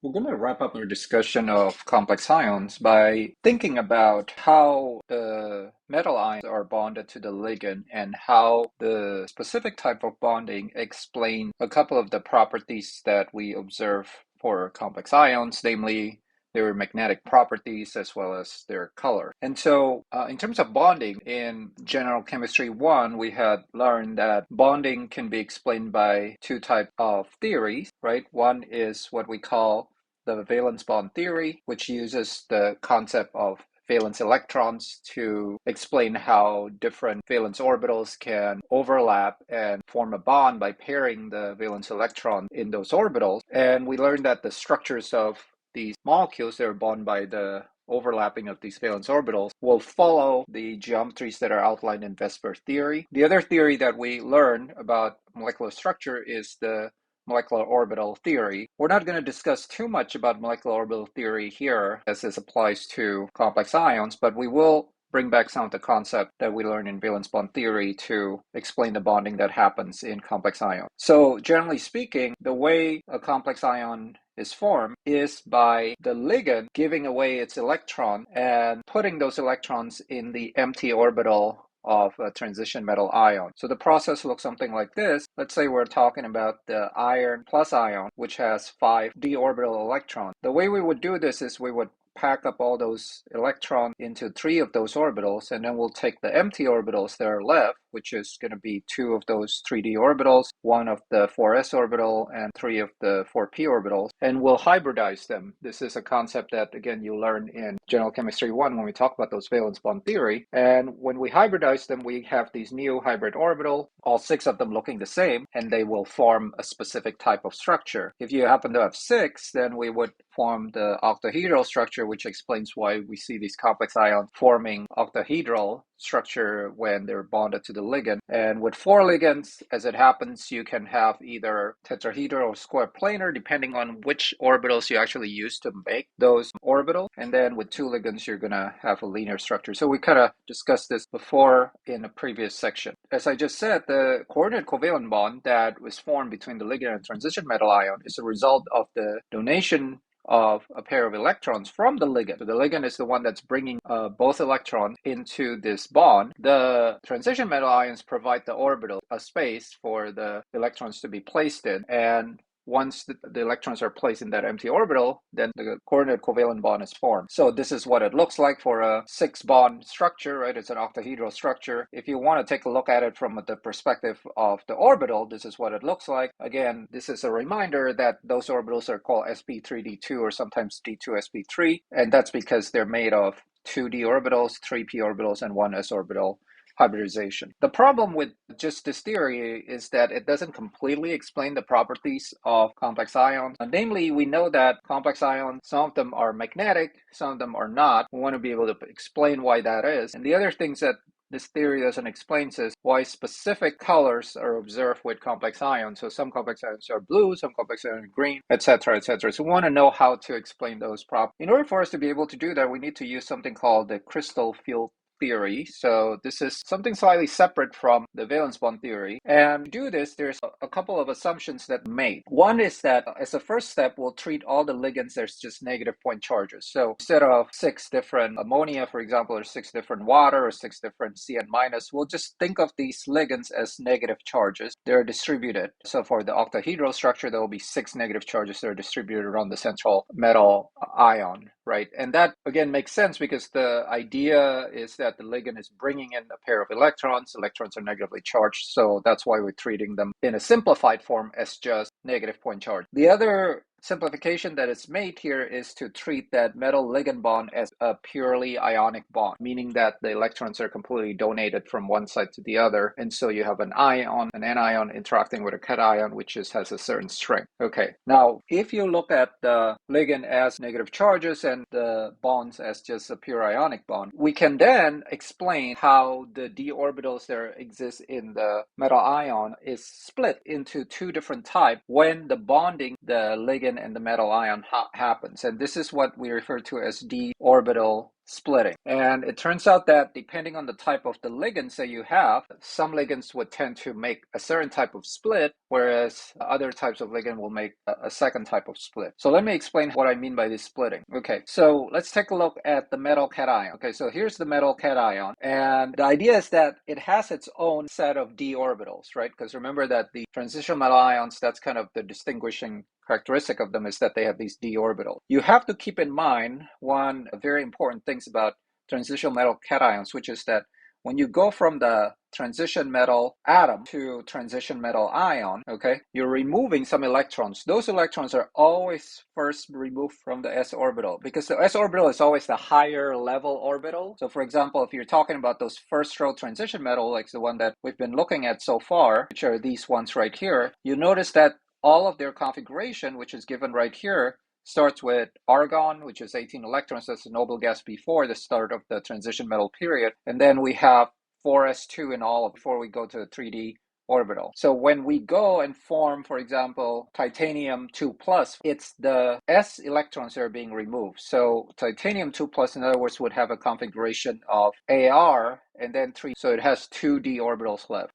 We're going to wrap up our discussion of complex ions by thinking about how the metal ions are bonded to the ligand and how the specific type of bonding explain a couple of the properties that we observe for complex ions, namely their magnetic properties as well as their color. And so in terms of bonding, in General Chemistry 1, we had learned that bonding can be explained by two types of theories, right? One is what we call the valence bond theory, which uses the concept of valence electrons to explain how different valence orbitals can overlap and form a bond by pairing the valence electron in those orbitals. And we learned that the structures of these molecules that are bound by the overlapping of these valence orbitals will follow the geometries that are outlined in Vesper theory. The other theory that we learn about molecular structure is the molecular orbital theory. We're not going to discuss too much about molecular orbital theory here as this applies to complex ions, but we will bring back some of the concept that we learned in valence bond theory to explain the bonding that happens in complex ions. So generally speaking, the way a complex ion is formed is by the ligand giving away its electron and putting those electrons in the empty orbital of a transition metal ion. So the process looks something like this. Let's say we're talking about the iron plus ion, which has 5 d-orbital electrons. The way we would do this is we would pack up all those electrons into 3 of those orbitals, and then we'll take the empty orbitals that are left, which is going to be 2 of those 3d orbitals, 1 of the 4s orbital, and 3 of the 4p orbitals, and we'll hybridize them. This is a concept that, again, you learn in General Chemistry 1 when we talk about those valence bond theory. And when we hybridize them, we have these new hybrid orbital, all 6 of them looking the same, and they will form a specific type of structure. If you happen to have 6, then we would form the octahedral structure, which explains why we see these complex ions forming octahedral structure when they're bonded to the ligand. And with 4 ligands, as it happens, you can have either tetrahedral or square planar, depending on which orbitals you actually use to make those orbitals. And then with 2 ligands, you're going to have a linear structure. So we kind of discussed this before in a previous section. As I just said, the coordinate covalent bond that was formed between the ligand and transition metal ion is a result of the donation of a pair of electrons from the ligand. So the ligand is the one that's bringing both electrons into this bond. The transition metal ions provide the orbital, a space for the electrons to be placed in, and once the electrons are placed in that empty orbital, then the coordinate covalent bond is formed. So this is what it looks like for a 6-bond structure, right? It's an octahedral structure. If you want to take a look at it from the perspective of the orbital, this is what it looks like. Again, this is a reminder that those orbitals are called sp3d2 or sometimes d2sp3, and that's because they're made of 2d orbitals, 3p orbitals, and 1s orbital hybridization. The problem with just this theory is that it doesn't completely explain the properties of complex ions. Namely, we know that complex ions, some of them are magnetic, some of them are not. We want to be able to explain why that is. And the other things that this theory doesn't explain is why specific colors are observed with complex ions. So some complex ions are blue, some complex ions are green, etc., etc. So we want to know how to explain those properties. In order for us to be able to do that, we need to use something called the crystal field theory. So this is something slightly separate from the valence bond theory. And to do this, there's a couple of assumptions that made. One is that as a first step, we'll treat all the ligands as just negative point charges. So instead of 6 different ammonia, for example, or 6 different water, or 6 different Cn minus, we'll just think of these ligands as negative charges. They're distributed. So for the octahedral structure, there will be 6 negative charges that are distributed around the central metal ion, right? And that, again, makes sense because the idea is that the ligand is bringing in a pair of electrons. Electrons are negatively charged, so that's why we're treating them in a simplified form as just negative point charge. The other simplification that is made here is to treat that metal ligand bond as a purely ionic bond, meaning that the electrons are completely donated from one side to the other, and so you have an ion, an anion interacting with a cation, which has a certain strength. Okay, now if you look at the ligand as negative charges and the bonds as just a pure ionic bond, we can then explain how the d orbitals that exist in the metal ion is split into 2 different types when the bonding the ligand and the metal ion happens. And this is what we refer to as d-orbital splitting. And it turns out that depending on the type of the ligands that you have, some ligands would tend to make a certain type of split, whereas other types of ligand will make a second type of split. So let me explain what I mean by this splitting. Okay, so let's take a look at the metal cation. Okay, so here's the metal cation, and the idea is that it has its own set of d orbitals, right? Because remember that the transitional metal ions, that's kind of the distinguishing characteristic of them, is that they have these d orbitals. You have to keep in mind one very important things about transitional metal cations, which is that when you go from the transition metal atom to transition metal ion, okay, you're removing some electrons. Those electrons are always first removed from the s orbital, because the s orbital is always the higher level orbital. So for example, if you're talking about those first row transition metal, like the one that we've been looking at so far, which are these ones right here, you notice that all of their configuration, which is given right here, starts with argon, which is 18 electrons. That's the noble gas before the start of the transition metal period. And then we have 4s2 in all before we go to the 3d orbital. So when we go and form, for example, titanium 2 plus, it's the s electrons that are being removed. So titanium 2 plus, in other words, would have a configuration of Ar and then 3. So it has 2 d orbitals left.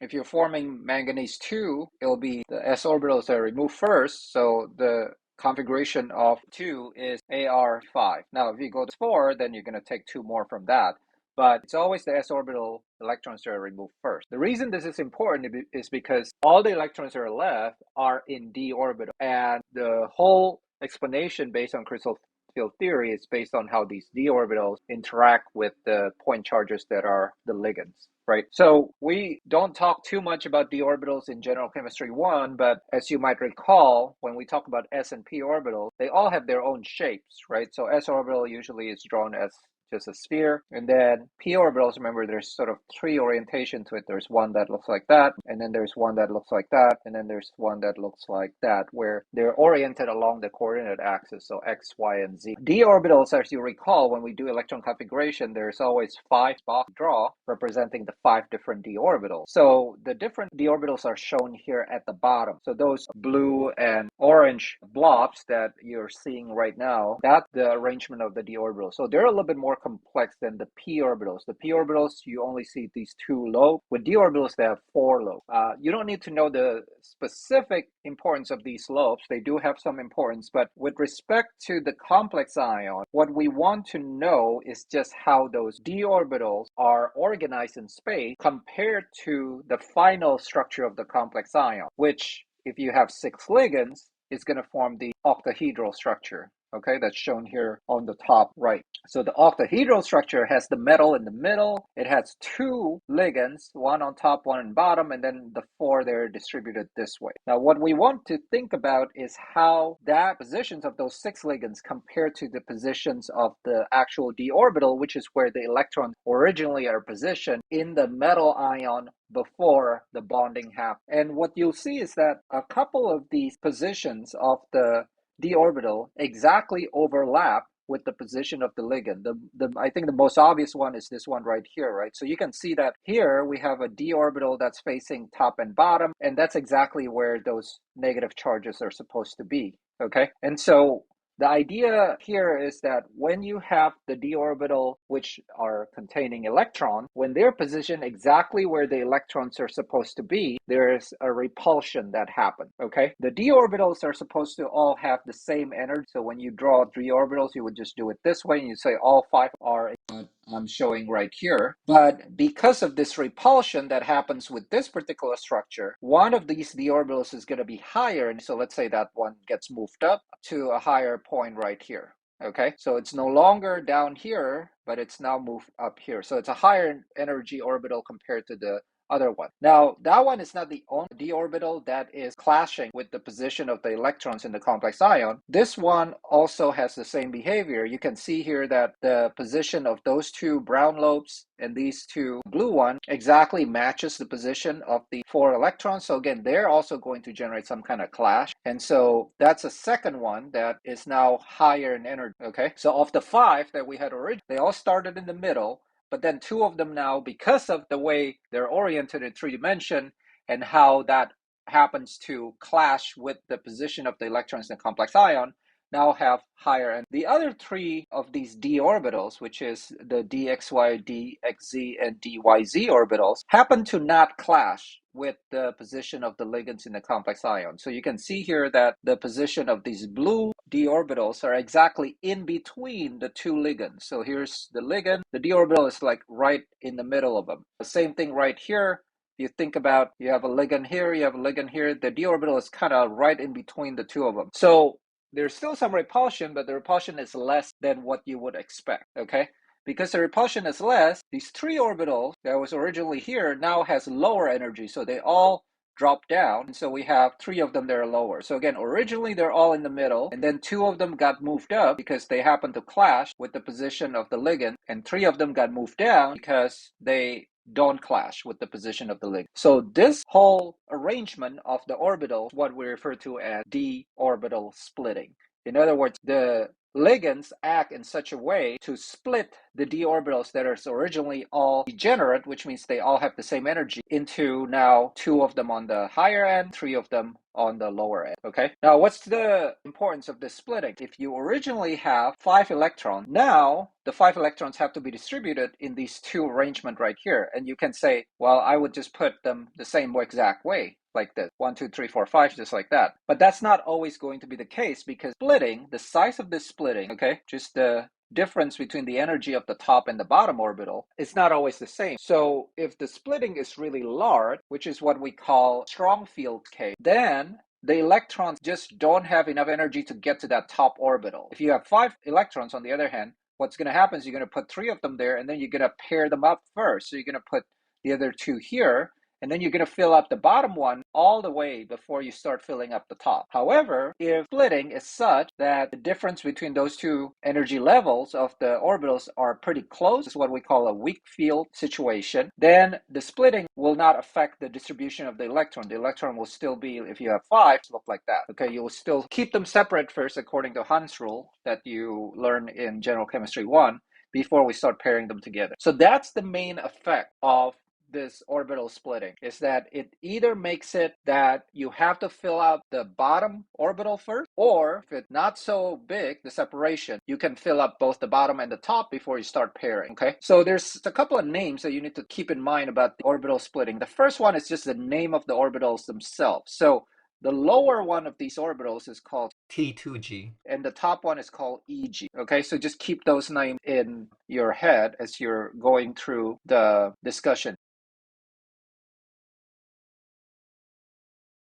If you're forming manganese 2, it'll be the s orbitals that are removed first. So the configuration of 2 is Ar5. Now, if you go to 4, then you're going to take 2 more from that. But it's always the s orbital electrons that are removed first. The reason this is important is because all the electrons that are left are in d orbital. And the whole explanation based on crystal field theory is based on how these d orbitals interact with the point charges that are the ligands. Right. So we don't talk too much about d orbitals in general chemistry 1, but as you might recall, when we talk about s and p orbitals, they all have their own shapes, right? So s orbital usually is drawn as just a sphere, and then p orbitals, remember, there's sort of 3 orientation to it. There's one that looks like that, and then there's one that looks like that, and then there's one that looks like that, where they're oriented along the coordinate axis, so x, y, and z. D orbitals, as you recall, when we do electron configuration, there's always 5 box draw representing the 5 different d orbitals. So the different d orbitals are shown here at the bottom. So those blue and orange blobs that you're seeing right now, that's the arrangement of the d orbitals. So they're a little bit more complex than the p orbitals. The p orbitals, you only see these 2 lobes. With d orbitals, they have 4 lobes. You don't need to know the specific importance of these lobes. They do have some importance, but with respect to the complex ion, what we want to know is just how those d orbitals are organized in space compared to the final structure of the complex ion, which, if you have 6 ligands, is going to form the octahedral structure. Okay, that's shown here on the top right. So the octahedral structure has the metal in the middle. It has 2 ligands, one on top, one on bottom, and then the 4 they're distributed this way. Now, what we want to think about is how that positions of those 6 ligands compare to the positions of the actual d orbital, which is where the electrons originally are positioned in the metal ion before the bonding happens. And what you'll see is that a couple of these positions of the d orbital exactly overlap with the position of the ligand. I think the most obvious one is this one right here, right? So you can see that here we have a d orbital that's facing top and bottom, and that's exactly where those negative charges are supposed to be, okay? And so the idea here is that when you have the d orbital, which are containing electron, when they're positioned exactly where the electrons are supposed to be, there's a repulsion that happens, okay? The d orbitals are supposed to all have the same energy. So when you draw d orbitals, you would just do it this way, and you say all 5 are I'm showing right here. But because of this repulsion that happens with this particular structure, one of these d orbitals is going to be higher. And so let's say that one gets moved up to a higher point right here. Okay, so it's no longer down here, but it's now moved up here. So it's a higher energy orbital compared to the other one. Now, that one is not the only d orbital that is clashing with the position of the electrons in the complex ion. This one also has the same behavior. You can see here that the position of those 2 brown lobes and these 2 blue ones exactly matches the position of the 4 electrons. So again, they're also going to generate some kind of clash. And so that's a second one that is now higher in energy. Okay, so of the 5 that we had originally, they all started in the middle. But then 2 of them now, because of the way they're oriented in 3 dimension and how that happens to clash with the position of the electrons in the complex ion, now have higher energy. The other three of these d orbitals, which is the dxy, dxz, and dyz orbitals, happen to not clash with the position of the ligands in the complex ion. So you can see here that the position of these blue d orbitals are exactly in between the two ligands. So here's the ligand. The d orbital is like right in the middle of them. The same thing right here. You think about, you have a ligand here, you have a ligand here. The d orbital is kind of right in between the two of them. So there's still some repulsion, but the repulsion is less than what you would expect, okay? Because the repulsion is less, these three orbitals that was originally here now has lower energy, so they all drop down, and so we have three of them that are lower. So again, originally they're all in the middle, and then two of them got moved up because they happened to clash with the position of the ligand, and three of them got moved down because they don't clash with the position of the ligand. So this whole arrangement of the orbital is what we refer to as d-orbital splitting. In other words, the ligands act in such a way to split the d orbitals that are originally all degenerate, which means they all have the same energy, into now two of them on the higher end, three of them on the lower end. Okay, now what's the importance of this splitting? If you originally have 5 electrons, now the 5 electrons have to be distributed in these two arrangements right here, and you can say, well, I would just put them the same exact way, like this, 1 2 3 4 5, just like that. But that's not always going to be the case, because splitting, the size of this splitting, okay, just the difference between the energy of the top and the bottom orbital is not always the same. So if the splitting is really large, which is what we call strong field case, then the electrons just don't have enough energy to get to that top orbital. If you have 5 electrons, on the other hand, what's going to happen is you're going to put 3 of them there, and then you're going to pair them up first. So you're going to put the other 2 here, and then you're going to fill up the bottom one all the way before you start filling up the top. However, if splitting is such that the difference between those two energy levels of the orbitals are pretty close, is what we call a weak field situation, then the splitting will not affect the distribution of the electron. The electron will still be, if you have 5, look like that. Okay, you will still keep them separate first according to Hund's rule that you learn in General Chemistry 1 before we start pairing them together. So that's the main effect of this orbital splitting, is that it either makes it that you have to fill out the bottom orbital first, or if it's not so big, the separation, you can fill up both the bottom and the top before you start pairing. Okay, so there's a couple of names that you need to keep in mind about the orbital splitting. The first one is just the name of the orbitals themselves. So the lower one of these orbitals is called T2G. and the top one is called EG. Okay, so just keep those names in your head as you're going through the discussion.